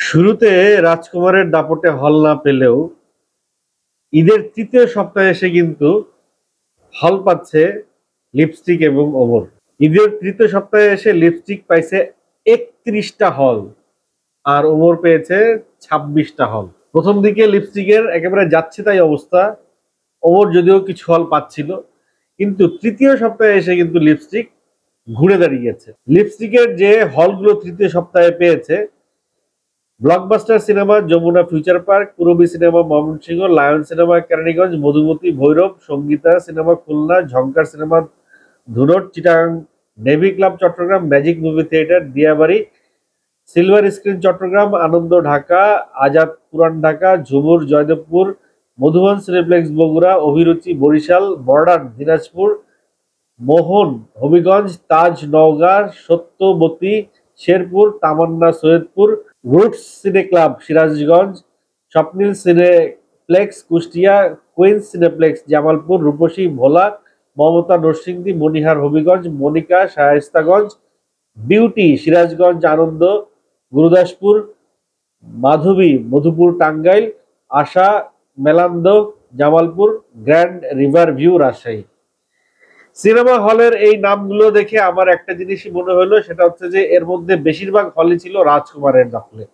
শুরুতে রাজকুমারের দাপটে হল না পেলেও ঈদের তৃতীয় সপ্তাহে এসে কিন্তু হল পাচ্ছে লিপস্টিক এবং ওমর। ঈদের তৃতীয় সপ্তাহে এসে লিপস্টিক পাইছে ৩১টা হল আর ওমর পেয়েছে ২৬টা হল। প্রথম দিকে লিপস্টিকের একেবারে যাচ্ছে তাই অবস্থা, ওমর যদিও কিছু হল পাচ্ছিল, কিন্তু তৃতীয় সপ্তাহে এসে কিন্তু লিপস্টিক ঘুরে দাঁড়িয়েছে। লিপস্টিকের যে হলগুলো তৃতীয় সপ্তাহে পেয়েছে, Blockbuster Cinema Jamuna Future Park, Purabi Cinema Mymensingh, Lion Cinema Keraniganj, Madhumati Bhairab, Sangita Cinema Khulna, Jhankar Cinema Dhunat Chittagong, Navy Club Chattogram, Magic Movie Theatre Diabari, Silver Screen Chattogram, Ananda Dhaka, Azad Puran Dhaka, Jhumur Joydebpur, Madhuban Cineplex Bogura, Abhiruchi Barishal, Modern Dinajpur, Mohan Habiganj, Taj Naogaon, Satyabati Sherpur, Tamanna Saidpur, Roots Cine Club Sirajganj, Swapnil Cineplex Kushtia, Queens Cineplex Jamalpur, Rupashi Bhola, Mamata Narsingdi, মনিহার Habiganj, Monika Shayestaganj, Beauty Sirajganj, Ananda Gurudaspur, Madhabi Madhupur Tangail, Asha Melandah Jamalpur, Grand River View Rajshahi. Cinema হলের এই নামগুলো দেখে আমার একটা জিনিসই মনে হলো, সেটা হচ্ছে যে এর মধ্যে বেশিরভাগ হলই ছিল রাজকুমারের দখলে।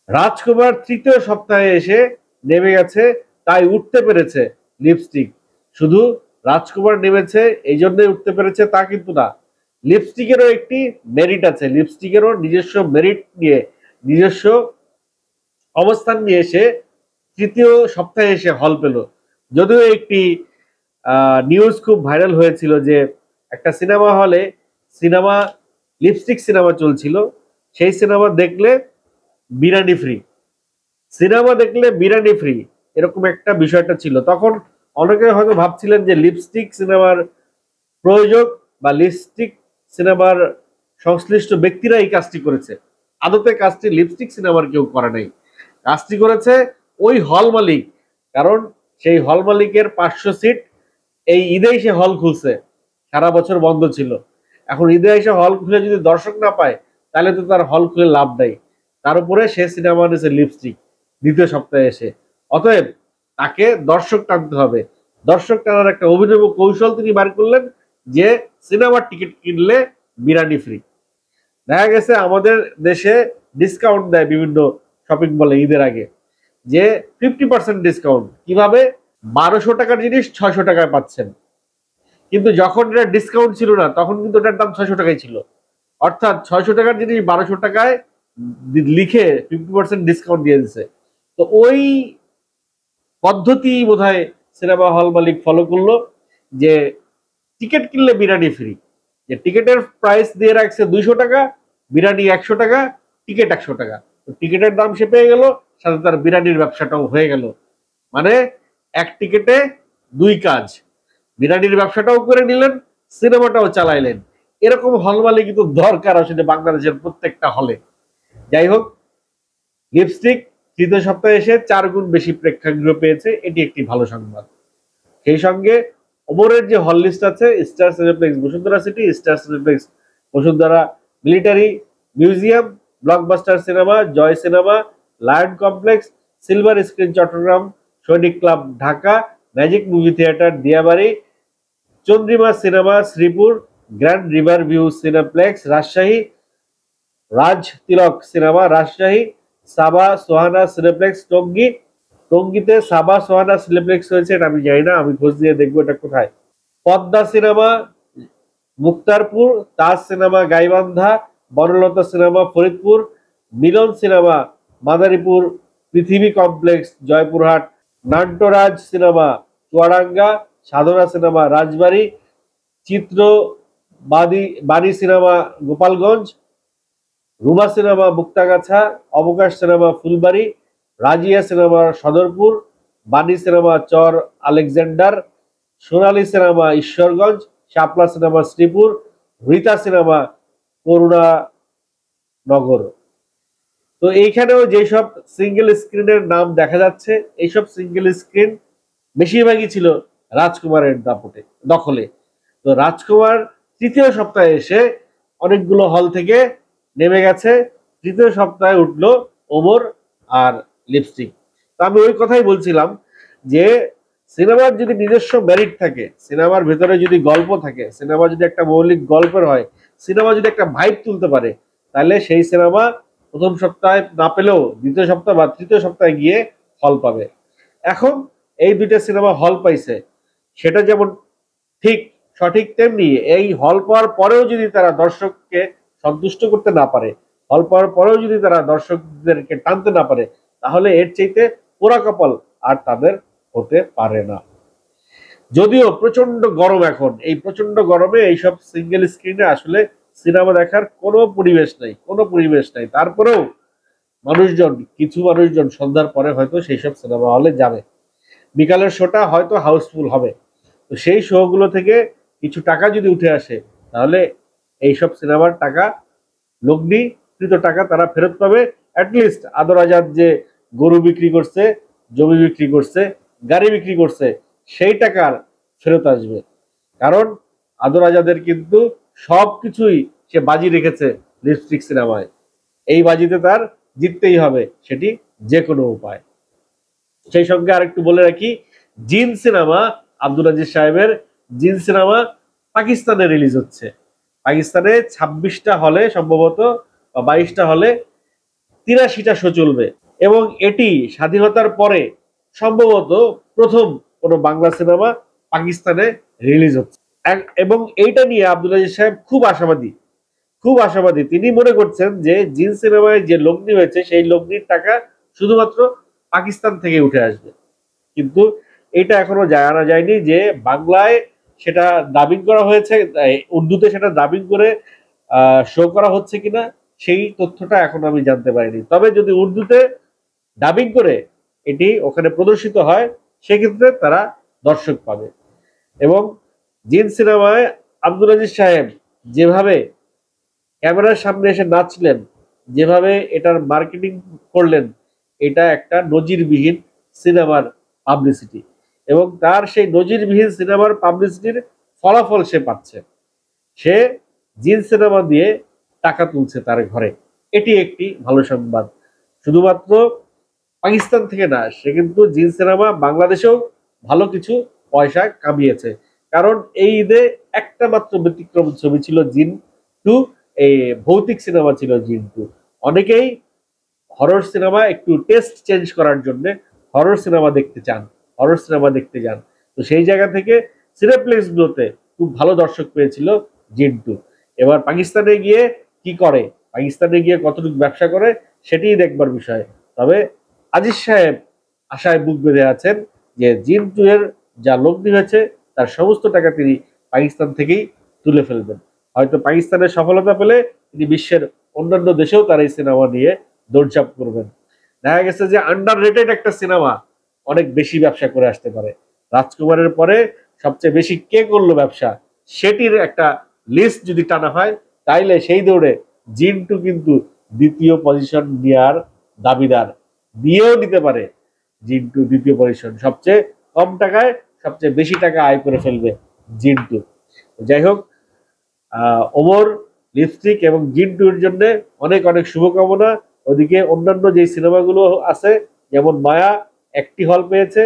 রাজকুমার তৃতীয় সপ্তাহে এসে নেমে গেছে, তাই উঠতে পেরেছে লিপস্টিক। শুধু রাজকুমার নেমেছে এই জন্যই উঠতে পেরেছে তা কিন্তু না, লিপস্টিকেরও একটি মেরিট আছে। লিপস্টিকেরও নিজস্ব মেরিট নিয়ে, নিজস্ব অবস্থান নিয়ে এসে তৃতীয় সপ্তাহে এসে হল পেল। যদিও একটি নিউজ খুব ভাইরাল হয়েছিল যে একটা সিনেমা হলে সিনেমা লিপস্টিক সিনেমা চলছিল, সেই সিনেমা দেখলে বিরিয়ানি ফ্রি, সিনেমা দেখলে বিরিয়ানি ফ্রি, এরকম একটা বিষয়টা ছিল। তখন অনেকে হয়তো ভাবছিলেন যে লিপস্টিক সিনেমার প্রয়োজক বা লিপস্টিক সিনেমার সংশ্লিষ্ট ব্যক্তিরা এই কাজটি করেছে। আদতে কাজটি লিপস্টিক সিনেমার কেউ করে নাই, কাজটি করেছে ওই হল মালিক। কারণ সেই হল মালিকের 500 সিট এই ঈদে এসে হল খুলছে, সারা বছর বন্ধ ছিল। এখন ঈদে এসে হল খুলে যদি দর্শক না পায়, তাহলে তো তার হল খুলে লাভ নাই। তার উপরে সে সিনেমা নিয়েছে লিপস্টিক দ্বিতীয় সপ্তাহে এসে, অতএব তাকে দর্শক টানতে হবে। দর্শক টানার একটা অভিনব কৌশল তিনি বার করলেন যে সিনেমার টিকিট কিনলে বিরিয়ানি ফ্রি। দেখা গেছে আমাদের দেশে ডিসকাউন্ট দেয় বিভিন্ন শপিং মলে ঈদের আগে, যে 50% ডিসকাউন্ট। কিভাবে? 1200 টাকার জিনিস 600 টাকায় পাচ্ছেন। কিন্তু যখন এটা ডিসকাউন্ট ছিল না, তখন কিন্তু এটার দাম 600 টাকাই ছিল। অর্থাৎ 600 টাকার জিনিস 1200 টাকায় লিখে 50% ডিসকাউন্ট দিয়ে দিচ্ছে। তো ওই পদ্ধতি বোধহয় সিনেমা হল মালিক ফলো করলো, যে টিকিট কিনলে বিরিয়ানি ফ্রি। যে টিকিটের প্রাইস দিয়ে রাখছে 200 টাকা, বিরিয়ানি 100 টাকা, টিকিট 100 টাকা। তো টিকিটের দাম সে পেয়ে গেল, সাথে তার বিরিয়ানির ব্যবসাটাও হয়ে গেল। মানে এক টিকিটে দুই কাজ, বিরিয়ানির ব্যবসাটাও করে নিলেন, সিনেমাটাও চালাইলেন। এরকম হল মালিক কিন্তু দরকার আসলে বাংলাদেশের প্রত্যেকটা হলে। যাই হোক, লিপস্টিক তৃতীয় সপ্তাহে এসে 4 গুণ বেশি প্রেক্ষাগৃহ পেয়েছে, এটি একটি ভালো সংবাদ। সেই সঙ্গে ওমরের যে হল লিস্ট আছে, Star Cineplex Bashundhara City, Star Cineplex Bashundhara Military Museum, Blockbuster Cinema, Joy Cinema, Lion Complex, Silver Screen Chattogram, Sainik Club Dhaka, Magic Movie Theatre Diabari, Chandrima Cinema Sreepur, Grand River View Cineplex Rajshahi, Raj Tilak Cinema Rajshahi, Saba Sohana Cineplex Tongi. টঙ্গীতে সাবা সোহানা সিনেপ্লেক্স হয়েছে, এটা আমি জানি না, আমি খোঁজ দিয়ে দেখবো এটা কোথায়। পদ্মা সিনেমা মুক্তারপুর, তাজ সিনেমা গাইবান্ধা, বনলতা সিনেমা ফরিদপুর, মিলন সিনেমা মাদারীপুর, পৃথিবী কমপ্লেক্স জয়পুরহাট, নান্টরাজ সিনেমা চুয়াডাঙ্গা, সাধনা সিনেমা রাজবাড়ী, চিত্র বাণী সিনেমা গোপালগঞ্জ, রুমা সিনেমা মুক্তাগাছা, অবকাশ সিনেমা ফুলবাড়ি, রাজিয়া সিনেমা সদরপুর, বাণী সিনেমা চর আলেকজান্ডার, সোনালী সিনেমা ঈশ্বরগঞ্জ, শাপলা সিনেমা শ্রীপুর, রীতা সিনেমা করুণানগর। তো এইখানেও যেসব সিঙ্গেল স্ক্রিনের নাম দেখা যাচ্ছে, এইসব সিঙ্গেল স্ক্রিন বেশিরভাগই ছিল রাজকুমারের দখলে। তো রাজকুমার তৃতীয় সপ্তাহে এসে অনেকগুলো হল থেকে নেমে গেছে, তৃতীয় সপ্তাহে উঠলো ওমর আর লিপস্টিক। তা আমি ওই কথাই বলছিলাম যে সিনেমার যদি নিজস্ব মেরিট থাকে, সিনেমার ভেতরে যদি গল্প থাকে, সিনেমা যদি একটা মৌলিক গল্পের হয়, সিনেমা যদি একটা ভাইব তুলতে পারে, তাহলে সেই সিনেমা প্রথম সপ্তাহে না পেলেও দ্বিতীয় সপ্তাহ বা তৃতীয় সপ্তাহে গিয়ে হল পাবে। এখন এই দুইটা সিনেমা হল পাইছে, সেটা যেমন ঠিক সঠিক, তেমনি এই হল পাওয়ার পরেও যদি তারা দর্শককে সন্তুষ্ট করতে না পারে, হল পাওয়ার পরেও যদি তারা দর্শকদেরকে টানতে না পারে, তাহলে এর চাইতে পোড়া কপাল আর তাদের হতে পারে না। যদিও প্রচন্ড গরম এখন, এই প্রচন্ড গরমে এইসব সিঙ্গেল স্ক্রিনে আসলে সিনেমা দেখার কোনো পরিবেশ নাই, কোনো পরিবেশ নাই। তারপরেও মানুষজন, কিছু মানুষজন সন্ধ্যার পরে হয়তো সেই সব সিনেমা হলে যাবে, বিকালের শোটা হয়তো হাউসফুল হবে। তো সেই শো গুলো থেকে কিছু টাকা যদি উঠে আসে, তাহলে এইসব সিনেমার টাকা, লগ্নিকৃত টাকা তারা ফেরত পাবে। অ্যাটলিস্ট আদর আজাদ যে গরু বিক্রি করছে, জমি বিক্রি করছে, গাড়ি বিক্রি করছে, সেই টাকার ফেরত আসবে। কারণ আদর আজাদের কিন্তু সবকিছুই সে বাজি রেখেছে লিপস্টিক সিনেমায়। এই বাজিতে তার জিততেই হবে, সেটি যে কোনো উপায়। সেই সঙ্গে আরেকটু বলে রাখি, জিন সিনেমা, আব্দুল আজিজ সাহেবের জিন সিনেমা পাকিস্তানে রিলিজ হচ্ছে। পাকিস্তানে 26টা হলে সম্ভবত বা 22টা হলে 83টা শো চলবে, এবং এটি স্বাধীনতার পরে সম্ভবত প্রথম কোনো বাংলা সিনেমা পাকিস্তানে রিলিজ হচ্ছে। এবং এইটা নিয়ে আব্দুল আজিজ সাহেব খুব আশাবাদী, খুব আশাবাদী। তিনি মনে করছেন যে জিন সিনেমায় যে লগ্নি হয়েছে, সেই লগ্নির টাকা শুধুমাত্র পাকিস্তান থেকে উঠে আসবে। কিন্তু এটা এখনো জানা যায়নি যে বাংলায় সেটা ডাবিং করা হয়েছে, উর্দুতে সেটা ডাবিং করে শো করা হচ্ছে কিনা, সেই তথ্যটা এখন আমি জানতে পারিনি। তবে যদি উর্দুতে ডাবিং করে এটি ওখানে প্রদর্শিত হয়, সেক্ষেত্রে তারা দর্শক পাবে। এবং জিন সিনেমায় আব্দুল আজিজ সাহেব যেভাবে ক্যামেরার সামনে এসে নাচলেন, যেভাবে এটার মার্কেটিং করলেন, এটা একটা নজিরবিহীন সিনেমার পাবলিসিটি, এবং তার সেই নজিরবিহীন সিনেমার পাবলিসিটির ফলাফল সে পাচ্ছে। সে জিন সিনেমা দিয়ে টাকা তুলছে তার ঘরে, এটি একটি ভালো সংবাদ। শুধুমাত্র পাকিস্তান থেকে না, সে কিন্তু জিন সিনেমা বাংলাদেশেও ভালো কিছু পয়সা কামিয়েছে। কারণ এই ঈদে একটা মাত্র ব্যতিক্রম ছবি ছিল জিন টু, এই ভৌতিক সিনেমা ছিল জিন টু। অনেকেই হরর সিনেমা একটু টেস্ট চেঞ্জ করার জন্য হরর সিনেমা দেখতে চান, হরর সিনেমা দেখতে যান। তো সেই জায়গা থেকে সিনেপ্লেক্স গুলোতে খুব ভালো দর্শক পেয়েছিল জিন টু। এবার পাকিস্তানে গিয়ে কি করে, পাকিস্তানে গিয়ে কতটুকু ব্যবসা করে, সেটিই দেখবার বিষয়। তবে আজিজ সাহেব আশায় বুক বেঁধে আছেন যে জিন টু এর যা লগ্নি হয়েছে, তার সমস্ত টাকা তিনি পাকিস্তান থেকেই তুলে ফেলবেন। হয়তো পাকিস্তানের সফলতা পেলে তিনি বিশ্বের অন্যান্য দেশেও তার এই সিনেমা নিয়ে দৌড়ঝাঁপ করবেন। দেখা গেছে যে আন্ডার রেটেড একটা সিনেমা অনেক বেশি ব্যবসা করে আসতে পারে। রাজকুমারের পরে সবচেয়ে বেশি কে করলো ব্যবসা, সেটির একটা লিস্ট যদি টানা হয়, তাইলে সেই দৌড়ে জিন টু কিন্তু দ্বিতীয় পজিশন নেওয়ার দাবিদার, দিয়েও নিতে পারে। জিন টু দ্বিতীয় পজিশন, সবচেয়ে কম টাকায় সবচেয়ে বেশি টাকা আয় করে ফেলবে জিন টু। যাই হোক, ওমর, লিপস্টিক এবং জিন টু এর জন্য অনেক অনেক শুভকামনা। ওদিকে অন্যান্য যে সিনেমাগুলো আছে, যেমন মায়া একটি হল পেয়েছে,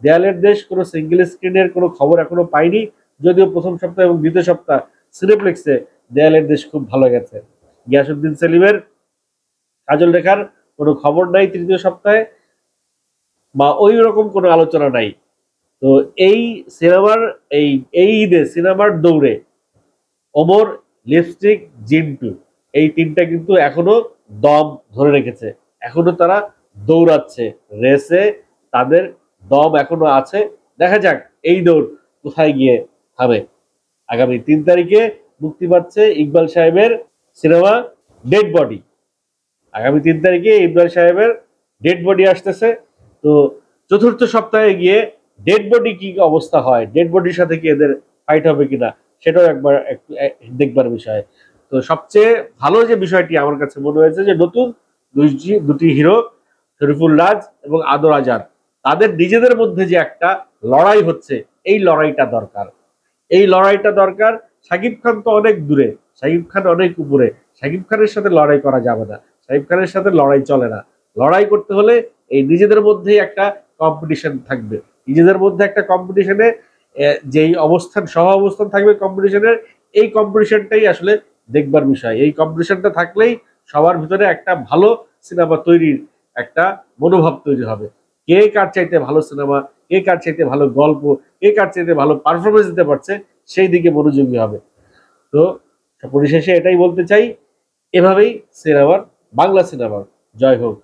দেয়ালের দেশ কোনো সিঙ্গেল স্ক্রিনের কোনো খবর এখনো পাইনি, যদিও প্রথম সপ্তাহ এবং দ্বিতীয় সপ্তাহ সিনেপ্লেক্সে দেয়ালের দেশ খুব ভালো গেছে। গিয়াসউদ্দিন সেলিমের কাজল রেখার কোনো খবর নাই তৃতীয় সপ্তাহে, বা ওই রকম কোনো আলোচনা নাই। তো এই সিনেমার এই ঈদে সিনেমার দৌড়ে ওমর, লিপস্টিক, জিন টু, এই তিনটা কিন্তু এখনো দম ধরে রেখেছে, এখনো তারা দৌড়াচ্ছে রেসে, তাদের দম এখনো আছে। দেখা যাক এই দৌড় কোথায় গিয়ে থামে। আগামী 3 তারিখে মুক্তি পাচ্ছে ইকবাল সাহেবের সিনেমা ডেড বডি। আগামী 3 তারিখে ইকবাল সাহেবের ডেড বডি আসতেছে। তো চতুর্থ সপ্তাহে গিয়ে ডেড বডি কি অবস্থা হয়, ডেড বডির সাথে কি এদের ফাইট হবে কিনা, সেটাও একবার দেখবার বিষয়। তো সবচেয়ে ভালো যে বিষয়টি আমার কাছে মনে হয়েছে, যে নতুন দুটি হিরো শরীফুল রাজ এবং আদর আজাদ, তাদের নিজেদের মধ্যে যে একটা লড়াই হচ্ছে, এই লড়াইটা দরকার, এই লড়াইটা দরকার। শাকিব খান তো অনেক দূরে, শাকিব খান অনেক উপরে, শাকিব খানের সাথে লড়াই করা যাবে না। শাকিব খানের সাথে লড়াই চলে না। লড়াই করতে হলে এই নিজেদের মধ্যেই একটা কম্পিটিশন থাকবে, নিজেদের মধ্যে একটা কম্পিটিশনে যেই অবস্থান সহ অবস্থান থাকবে কম্পিটিশনের, এই কম্পিটিশনটাই আসলে দেখবার বিষয়। এই কম্পিটিশনটা থাকলেই সবার ভিতরে একটা ভালো সিনেমা তৈরির একটা মনোভাব তৈরি হবে। কে কার চাইতে ভালো সিনেমা, কে কার চাইতে ভালো গল্প, কে কার চাইতে ভালো পারফরমেন্স দিতে পারছে, সেই দিকে মনোযোগী হবে। তো পরিশেষে এটাই বলতে চাই, এভাবেই সিনেমার, বাংলা সিনেমার জয় হোক।